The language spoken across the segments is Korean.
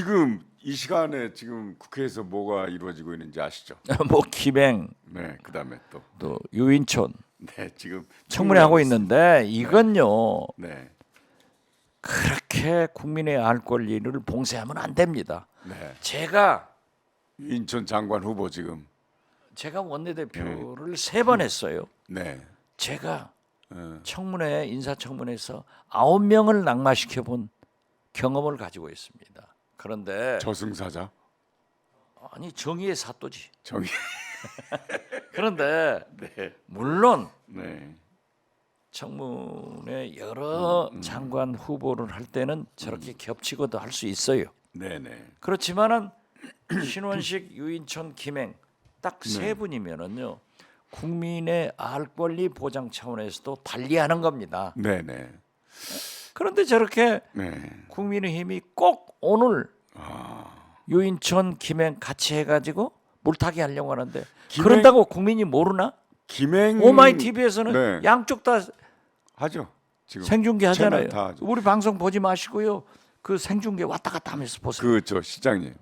지금 이 시간에 지금 국회에서 뭐가 이루어지고 있는지 아시죠? 뭐 김행 네, 그다음에 또 유인촌 네, 지금 청문회하고 있습니다. 있는데 이건요 네, 그렇게 국민의 알 권리를 봉쇄하면 안 됩니다. 네. 제가 유인촌 장관 후보 지금 원내대표를 3번 했어요. 네, 제가 어, 청문회 인사청문회에서 9명을 낙마시켜 본 경험을 가지고 있습니다. 그런데 저승사자 아니 정의의 사또지. 정의. 그런데 네, 물론 네, 청문회 여러 장관 후보를 할 때는 저렇게 겹치고도 할 수 있어요. 네, 네, 그렇지만은 신원식, 유인촌, 김행 딱 3분이면은요 국민의 알 권리 보장 차원에서도 달리하는 겁니다. 네, 네, 그런데 저렇게 네. 국민의힘이 꼭 오늘 유인촌, 김행 같이 해가지고 물타기 하려고 하는데 김행- 그런다고 국민이 모르나? 김행 오마이 TV에서는 네. 양쪽 다 하죠. 지금 생중계 하잖아요. 채널 다 하죠. 우리 방송 보지 마시고요. 그 생중계 왔다 갔다 하면서 보세요. 그저 시장님,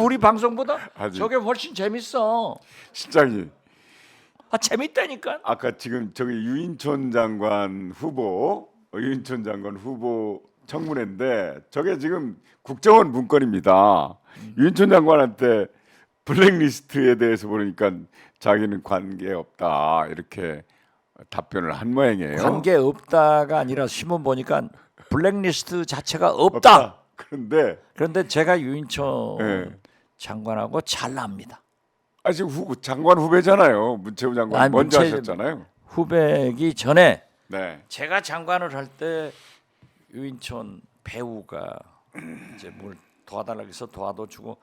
우리 방송보다 아주- 저게 훨씬 재밌어. 시장님. 재밌다니까. 아까 지금 저기 유인촌 장관 후보 청문회인데 저게 지금 국정원 문건입니다. 유인촌 장관한테 블랙리스트에 대해서 보니까 자기는 관계 없다 이렇게 답변을 한 모양이에요. 관계 없다가 아니라 신문 보니까 블랙리스트 자체가 없다. 그런데 제가 유인촌 네. 장관하고 잘 납니다. 지금 장관 후배잖아요. 문체부 장관 먼저 문체 하셨잖아요. 후배기 전에 네, 제가 장관을 할 때 유인촌 배우가 이제 뭘 도와달라고 해서 도와도 주고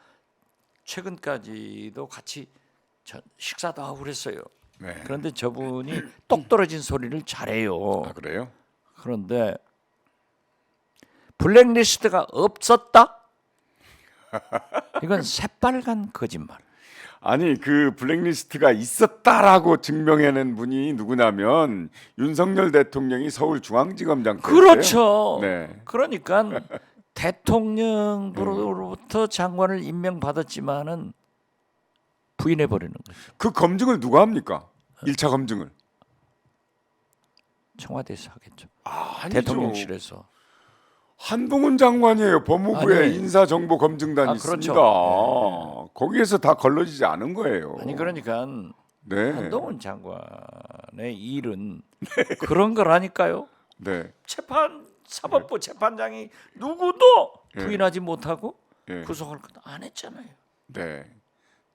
최근까지도 같이 식사도 하고 그랬어요. 네. 그런데 저분이 똑 떨어진 소리를 잘해요. 아 그래요? 그런데 블랙리스트가 없었다? 이건 새빨간 거짓말. 아니 그 블랙리스트가 있었다라고 증명해낸 분이 누구냐면 윤석열 대통령이 서울중앙지검장이었어요. 그렇죠. 네. 그러니까 대통령으로부터 장관을 임명받았지만은 부인해 버리는 거죠. 그 검증을 누가 합니까? 1차 검증을. 청와대에서 하겠죠. 아니죠. 대통령실에서. 한동훈 장관이에요. 법무부의 아니, 인사정보검증단이 그렇죠. 있습니다. 거기에서 다 걸러지지 않은 거예요. 아니 그러니까 네. 한동훈 장관의 일은 그런 거라니까요. 네. 사법부 재판장이 누구도 부인하지 못하고 네. 구속할 것 안 했잖아요. 네.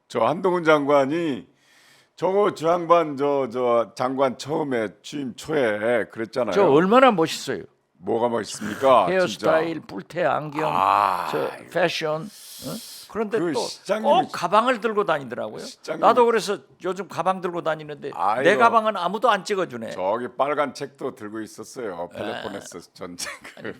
저 한동훈 장관이 저 양반 저 장관 처음에 취임 초에 그랬잖아요. 저 얼마나 멋있어요. 뭐가 멋있습니까? 헤어스타일, 뿔테 안경, 아, 저 패션. 그런데 그 또 시장님이- 꼭 가방을 들고 다니더라고요. 시장님이- 나도 그래서 요즘 가방 들고 다니는데 아이고. 내 가방은 아무도 안 찍어주네. 저기 빨간 책도 들고 있었어요. 펠로폰네소스 전쟁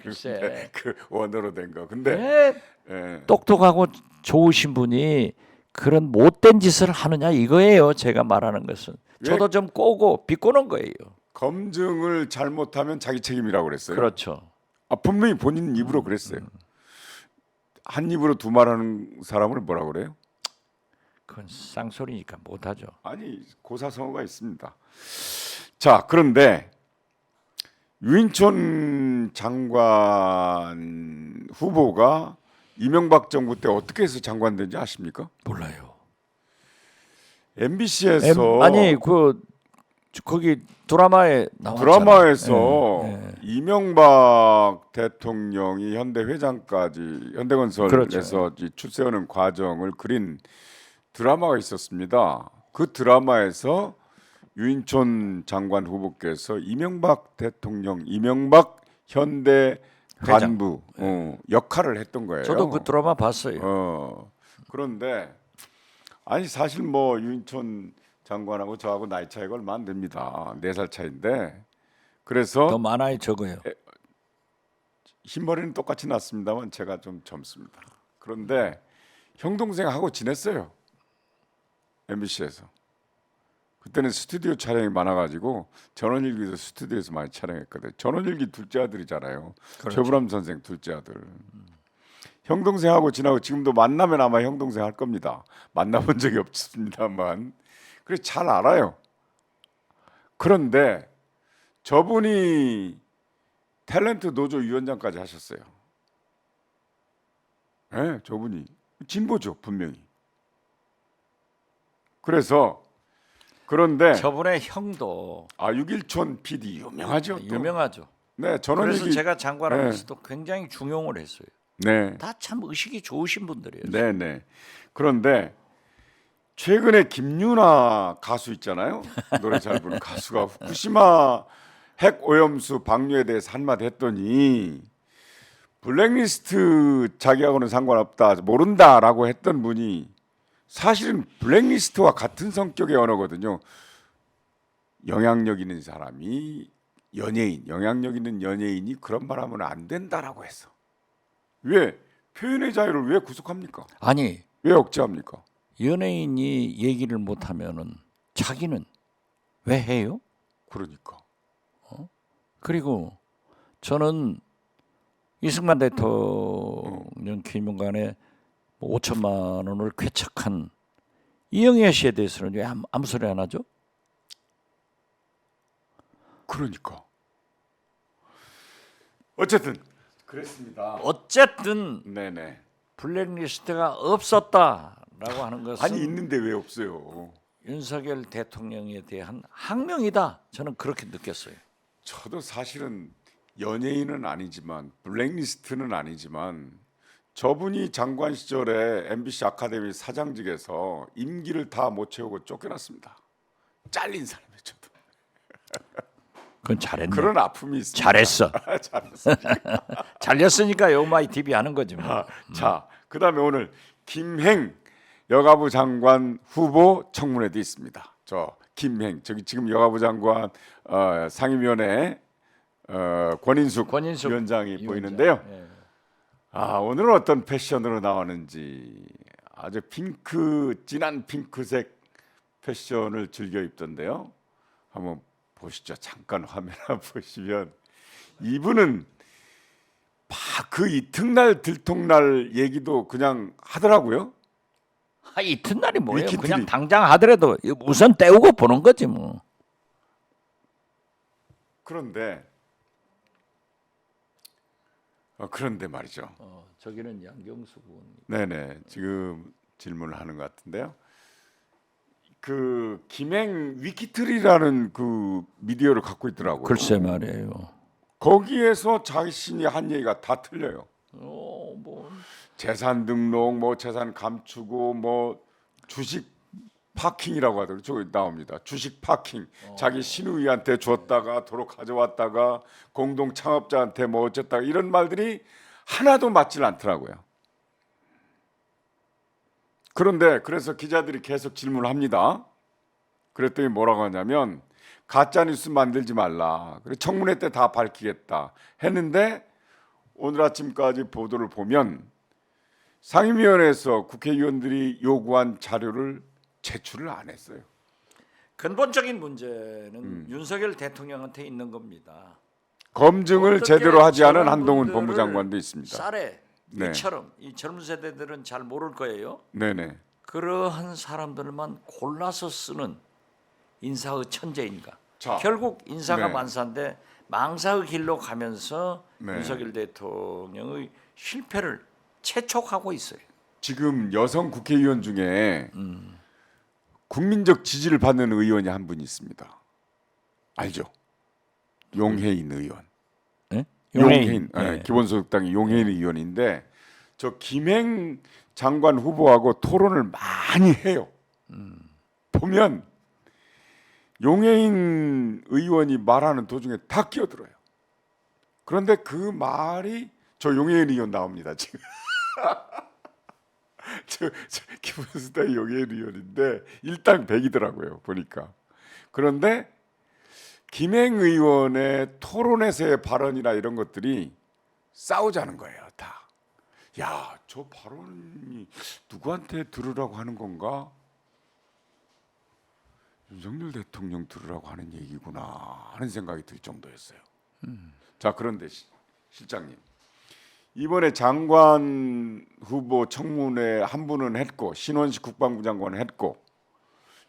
글쎄. 그 원어로 된 거. 근데 왜 예. 똑똑하고 좋으신 분이 그런 못된 짓을 하느냐 이거예요. 제가 말하는 것은. 저도 좀 꼬고 비꼬는 거예요. 검증을 잘못하면 자기 책임이라고 그랬어요. 그렇죠. 분명히 본인 입으로 그랬어요. 한 입으로 두 말하는 사람을 뭐라 그래요? 그건 쌍소리니까 못하죠. 아니 고사성어가 있습니다. 자 그런데 유인촌 장관 후보가 이명박 정부 때 어떻게 해서 장관 된지 아십니까? 몰라요. MBC에서 아니 거기 드라마에 나왔잖아요. 드라마에서 예, 예. 이명박 대통령이 현대회장까지 현대건설에서 그렇죠. 출세하는 과정을 그린 드라마가 있었습니다. 그 드라마에서 유인촌 장관 후보께서 이명박 대통령, 이명박 현대 간부 역할을 했던 거예요. 저도 그 드라마 봤어요. 그런데 아니 사실 뭐 유인촌 장관하고 저하고 나이 차이가 얼마 안 됩니다. 4살 차인데 그래서 더 많아요, 적어요. 흰머리는 똑같이 났습니다만 제가 좀 젊습니다. 그런데 형 동생하고 지냈어요. MBC에서. 그때는 스튜디오 촬영이 많아가지고 전원일기도 스튜디오에서 많이 촬영했거든요. 전원일기 둘째 아들이잖아요. 그렇죠. 최불암 선생 둘째 아들. 형 동생하고 지나고 지금도 만나면 아마 형 동생 할 겁니다. 만나본 적이 없습니다만 그래 잘 알아요. 그런데 저분이 탤런트 노조 위원장까지 하셨어요. 네, 저분이 진보죠 분명히. 그래서 그런데 저분의 형도 6.1촌 PD 유명하죠. 또. 유명하죠. 네, 저는 그래서 얘기, 제가 장관하면서도 굉장히 중용을 했어요. 네, 다 참 의식이 좋으신 분들이에요. 네, 네. 그런데 최근에 김유나 가수 있잖아요. 노래 잘 부르는 가수가 후쿠시마 핵 오염수 방류에 대해서 한마디 했더니 블랙리스트 자기하고는 상관없다, 모른다라고 했던 분이 사실은 블랙리스트와 같은 성격의 언어거든요. 영향력 있는 사람이 연예인, 영향력 있는 연예인이 그런 말하면 안 된다라고 했어. 왜 표현의 자유를 왜 구속합니까? 아니 왜 억제합니까? 연예인이 얘기를 못하면은 자기는 왜 해요? 그러니까. 그리고 저는 이승만 대통령 기념관에 5천만 원을 쾌척한 이영애 씨에 대해서는 왜 아무 소리 안 하죠? 그러니까. 어쨌든 그랬습니다. 어쨌든 네네. 블랙리스트가 없었다라고 하는 것은 아니 있는데 왜 없어요? 윤석열 대통령에 대한 항명이다. 저는 그렇게 느꼈어요. 저도 사실은 연예인은 아니지만 블랙리스트는 아니지만 저분이 장관 시절에 MBC 아카데미 사장직에서 임기를 다 못 채우고 쫓겨났습니다. 잘린 사람이에요. 저도. 그건 잘했네. 그런 아픔이 있습니다. 잘했어. 잘했어. 잘렸으니까 요마이 TV 하는 거지 뭐. 자, 그다음에 오늘 김행 여가부 장관 후보 청문회도 있습니다. 저 김행 저기 지금 여가부 장관 상임위원회 권인숙 위원장이 위원장. 보이는데요. 예. 오늘은 어떤 패션으로 나오는지 아주 진한 핑크색 패션을 즐겨 입던데요. 한번 보시죠. 잠깐 화면 보시면 이분은 그 이튿날 들통날 얘기도 그냥 하더라고요. 이튿날이 뭐예요? 위키트리. 그냥 당장 하더라도 우선 떼우고 보는 거지 뭐. 그런데 말이죠. 저기는 양경수 의원. 네네 지금 질문을 하는 것 같은데요. 그 김행 위키트리라는 그 미디어를 갖고 있더라고요. 글쎄 말이에요. 거기에서 자신이 한 얘기가 다 틀려요. 뭐 재산 등록, 뭐 재산 감추고, 뭐 주식 파킹이라고 하더라고요. 저기 나옵니다. 주식 파킹. 자기 시누이한테 줬다가 도로 가져왔다가 공동 창업자한테 뭐 어쨌다가 이런 말들이 하나도 맞질 않더라고요. 그런데 그래서 기자들이 계속 질문을 합니다. 그랬더니 뭐라고 하냐면 가짜 뉴스 만들지 말라. 그래 청문회 때 다 밝히겠다 했는데 오늘 아침까지 보도를 보면 상임위원회에서 국회의원들이 요구한 자료를 제출을 안 했어요. 근본적인 문제는 윤석열 대통령한테 있는 겁니다. 검증을 제대로 하지 않은 저런 한동훈 분들을 법무장관도 있습니다. 쌀에 네. 이처럼 이 젊은 세대들은 잘 모를 거예요. 네네. 그러한 사람들만 골라서 쓰는 인사의 천재인가? 자, 결국 인사가 네. 만사인데 망사의 길로 가면서 네. 윤석열 대통령의 실패를 채촉하고 있어요. 지금 여성 국회의원 중에 국민적 지지를 받는 의원이 한 분 있습니다. 알죠? 용해인 의원. 네? 용해인, 네. 기본소득당의 용해인 의원인데 저 김행 장관 후보하고 토론을 많이 해요. 보면 용해인 의원이 말하는 도중에 다 끼어들어요. 그런데 그 말이 저 용해인 의원 나옵니다 지금. 저 기본소득당의 용해인 의원인데 일당백이더라고요 보니까. 그런데 김행 의원의 토론에서의 발언이나 이런 것들이 싸우자는 거예요 다. 야, 저 발언이 누구한테 들으라고 하는 건가? 윤석열 대통령 들으라고 하는 얘기구나 하는 생각이 들 정도였어요. 자, 그런데 실장님, 이번에 장관 후보 청문회 한 분은 했고 신원식 국방부 장관은 했고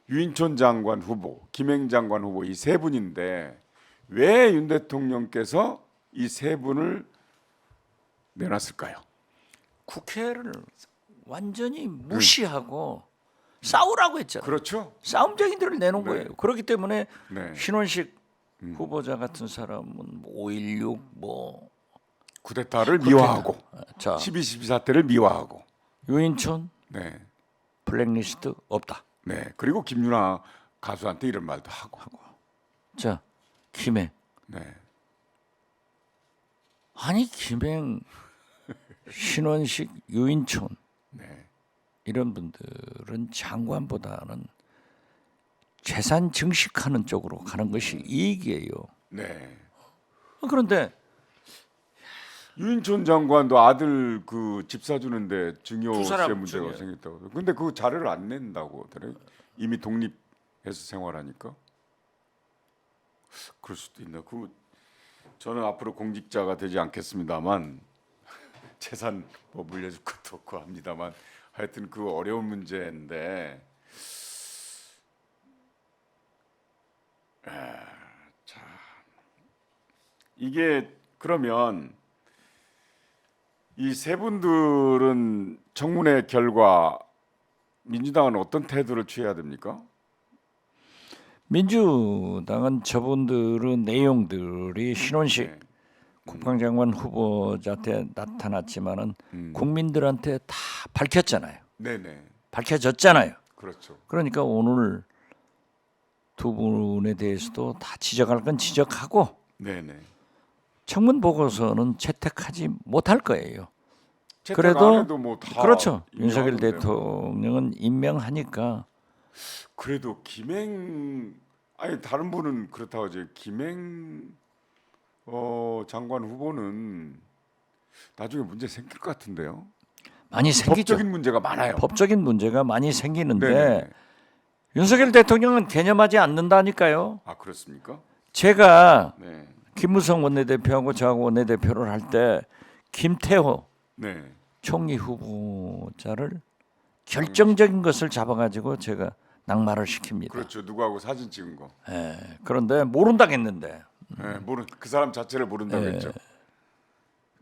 유인촌 장관 후보, 김행 장관 후보 이 세 분인데 왜 윤 대통령께서 이 세 분을 내놨을까요? 국회를 완전히 무시하고 싸우라고 했잖아요. 그렇죠. 싸움쟁이들을 내놓은 네. 거예요. 그렇기 때문에 네. 신원식 후보자 같은 사람은 5.16 쿠데타를 미화하고 자 12.12 사태를 미화하고 유인촌 네. 블랙리스트 없다. 네. 그리고 김윤아 가수한테 이런 말도 하고 자 김행 네. 아니 김행 신원식 유인촌 네. 이런 분들은 장관보다는 재산 증식하는 쪽으로 가는 것이 이익이에요. 네. 그런데 유인촌 장관도 아들 그 집 사주는데 두 증여세 사람 문제가 중에. 생겼다고. 근데 그 자료를 안 낸다고 하더래요. 이미 독립해서 생활하니까. 그럴 수도 있나. 그 저는 앞으로 공직자가 되지 않겠습니다만 재산 뭐 물려줄 것도 없고 합니다만 하여튼 그 어려운 문제인데 자 이게 그러면 이 세 분들은 청문회 결과 민주당은 어떤 태도를 취해야 됩니까? 민주당은 저분들은 내용들이 신원식 네. 국방장관 후보자한테 나타났지만은 국민들한테 다 밝혔잖아요. 네네. 밝혀졌잖아요. 그렇죠. 그러니까 오늘 두 분에 대해서도 다 지적할 건 지적하고 네네. 청문 보고서는 채택하지 못할 거예요. 채택 그래도 안 해도 뭐다 그렇죠. 윤석열 인정하던데요. 대통령은 임명하니까 그래도 김행 아니 다른 분은 그렇다고 하죠. 김행 장관 후보는 나중에 문제 생길 것 같은데요. 많이 생기죠. 법적인 문제가 많아요. 법적인 문제가 많이 생기는데 네네. 윤석열 대통령은 개념하지 않는다니까요. 아 그렇습니까? 제가 네. 김무성 원내대표하고 저하고 원내대표를 할 때 김태호 네. 총리 후보자를 결정적인 것을 잡아가지고 제가 낙마를 시킵니다. 그렇죠. 누구하고 사진 찍은 거. 예, 그런데 모른다겠는데 네, 그 사람 자체를 모른다고 네. 했죠.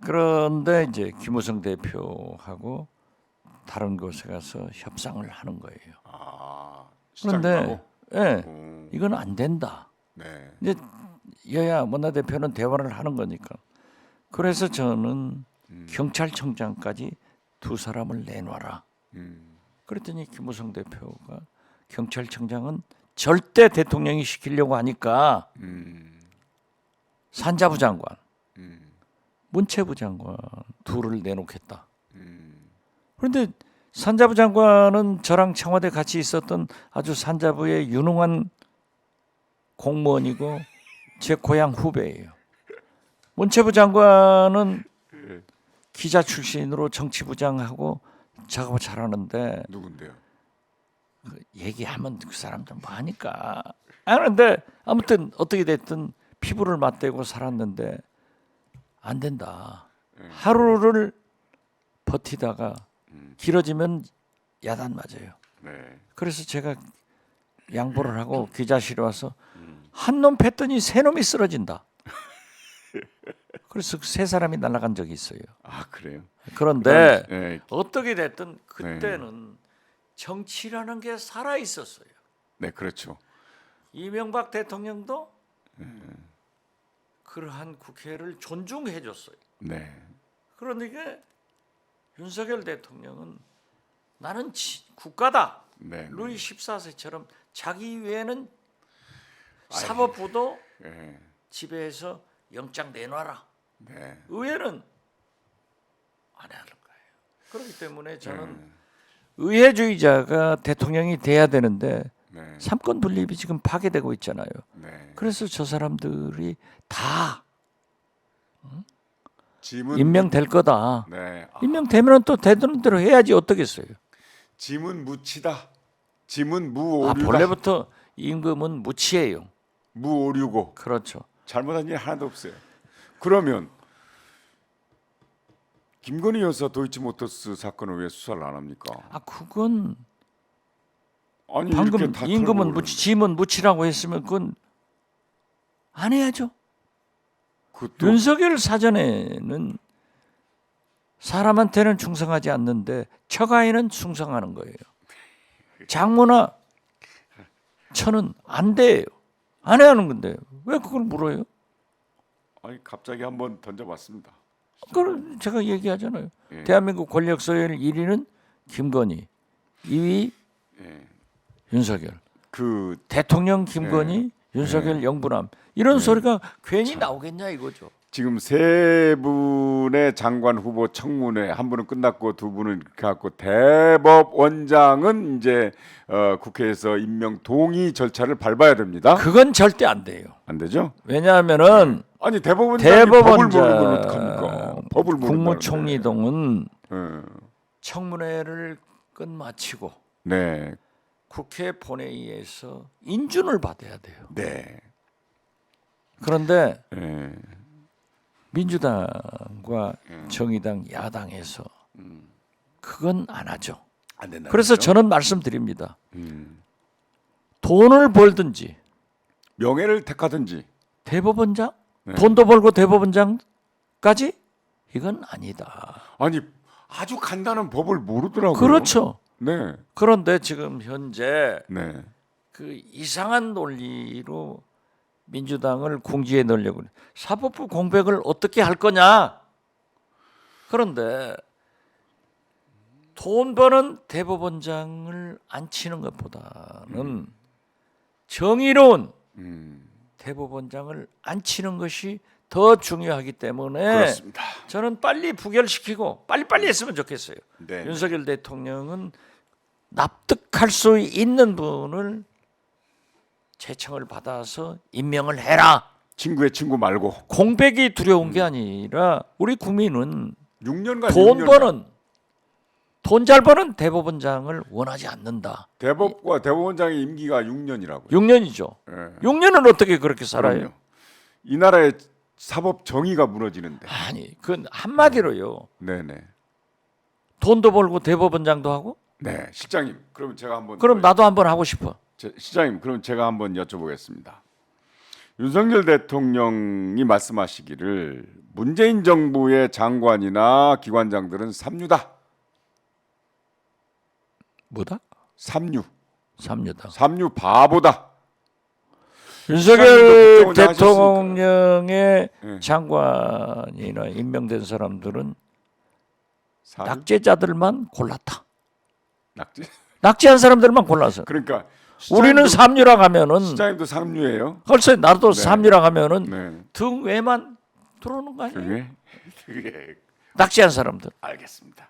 그런데 이제 김무성 대표하고 다른 곳에 가서 협상을 하는 거예요. 아 그런데 시장하고. 예, 이건 안 된다. 네. 이제 여야 원내대표는 대화를 하는 거니까. 그래서 저는 경찰청장까지 두 사람을 내놔라. 그랬더니 김무성 대표가 경찰청장은 절대 대통령이 시키려고 하니까 산자부 장관, 문체부 장관 둘을 내놓겠다. 그런데 산자부 장관은 저랑 청와대 같이 있었던 아주 산자부의 유능한 공무원이고 제 고향 후배예요. 문체부 장관은 기자 출신으로 정치부장하고 작업을 잘하는데 누군데요? 얘기하면 그 사람 좀 하니까. 그런데 아무튼 어떻게 됐든 피부를 맞대고 살았는데 안 된다. 하루를 버티다가 길어지면 야단 맞아요. 네. 그래서 제가 양보를 하고 기자실에 와서 한 놈 팼더니 세 놈이 쓰러진다. 그래서 세 사람이 날아간 적이 있어요. 아 그래요? 그런데 네. 어떻게 됐든 그때는 정치라는 게 살아 있었어요. 네, 그렇죠. 이명박 대통령도 그러한 국회를 존중해 줬어요. 네. 그러니까 윤석열 대통령은 나는 국가다. 네. 루이 14세처럼 자기 외에는 사법부도 네. 집에서 영장 내놔라. 네. 의회는 안 하는 거예요. 그렇기 때문에 저는 의회주의자가 대통령이 돼야 되는데 네. 삼권 분립이 지금 파괴되고 있잖아요. 네. 그래서 저 사람들이 다 짐은 임명될 거다. 네. 임명되면 또 되는 대로 해야지 어떻겠어요. 짐은 무치다. 짐은 아, 무오류다. 본래부터 임금은 무치예요. 무오류고 그렇죠. 잘못한 일 하나도 없어요. 그러면 김건희 여사 도이치모터스 사건을 왜 수사를 안 합니까? 아 그건 아니 방금 이렇게 다 임금은 털고 묻히 짐은 묻히라고 했으면 그건 안 해야죠. 그것도 윤석열 사전에는 사람한테는 충성하지 않는데 처가에는 충성하는 거예요. 장모나 처는 안 돼요. 안 해야 하는 건데 왜 그걸 물어요? 아니 갑자기 한번 던져봤습니다. 그걸 제가 얘기하잖아요. 예. 대한민국 권력 서열 1위는 김건희, 2위 예. 윤석열, 그 대통령 김건희, 윤석열 영부남 이런 소리가 괜히 나오겠냐 이거죠. 지금 세 분의 장관 후보 청문회 한 분은 끝났고 두 분은 이렇게 갖고 대법원장은 이제 국회에서 임명 동의 절차를 밟아야 됩니다. 그건 절대 안 돼요. 안 되죠? 왜냐하면은 아니 대법원장이 법을 대법원장 모르면 어떡합니까? 법을 모른다는데. 국무총리동은 예. 청문회를 끝마치고 네, 국회 본회의에서 인준을 받아야 돼요. 네, 그런데 예. 민주당과 정의당 야당에서 그건 안 하죠. 안 된다. 그래서 저는 말씀드립니다. 음. 돈을 벌든지 명예를 택하든지. 대법원장 네. 돈도 벌고 대법원장까지 이건 아니다. 아니 아주 간단한 법을 모르더라고요. 그렇죠. 네, 그런데 지금 현재 네. 그 이상한 논리로 민주당을 궁지에 넣으려고 그래. 사법부 공백을 어떻게 할 거냐? 그런데 돈 버는 대법원장을 앉히는 것보다는 정의로운 대법원장을 앉히는 것이 더 중요하기 때문에 그렇습니다. 저는 빨리 부결시키고 빨리빨리 했으면 좋겠어요. 네. 윤석열 대통령은 납득할 수 있는 분을 채청을 받아서 임명을 해라. 친구의 친구 말고 공백이 두려운 게 아니라 우리 국민은 6년간 돈 잘 버는 대법원장을 원하지 않는다. 대법과 대법원장의 임기가 6년이라고요. 6년이죠. 예. 6년은 어떻게 그렇게 살아요? 그럼요. 이 나라의 사법 정의가 무너지는데. 아니, 그건 한마디로요. 네네. 돈도 벌고 대법원장도 하고? 네, 실장님. 그럼 제가 한번. 그럼 나도 한번 하고 싶어. 실장님, 그럼 제가 한번 여쭤보겠습니다. 윤석열 대통령이 말씀하시기를 문재인 정부의 장관이나 기관장들은 삼류다. 뭐다? 삼류. 삼류다. 삼류 바보다. 윤석열 국정원장 대통령의 네. 장관이나 임명된 사람들은 사류? 낙제자들만 골랐다. 낙지? 낙제한 사람들만 골라서. 그러니까 우리는 삼류라 하면은 시장님도 삼류예요. 벌써 나도 삼류라 하면은 네. 등 외만 들어오는 거 아니에요? 그게 낙제한 사람들. 알겠습니다.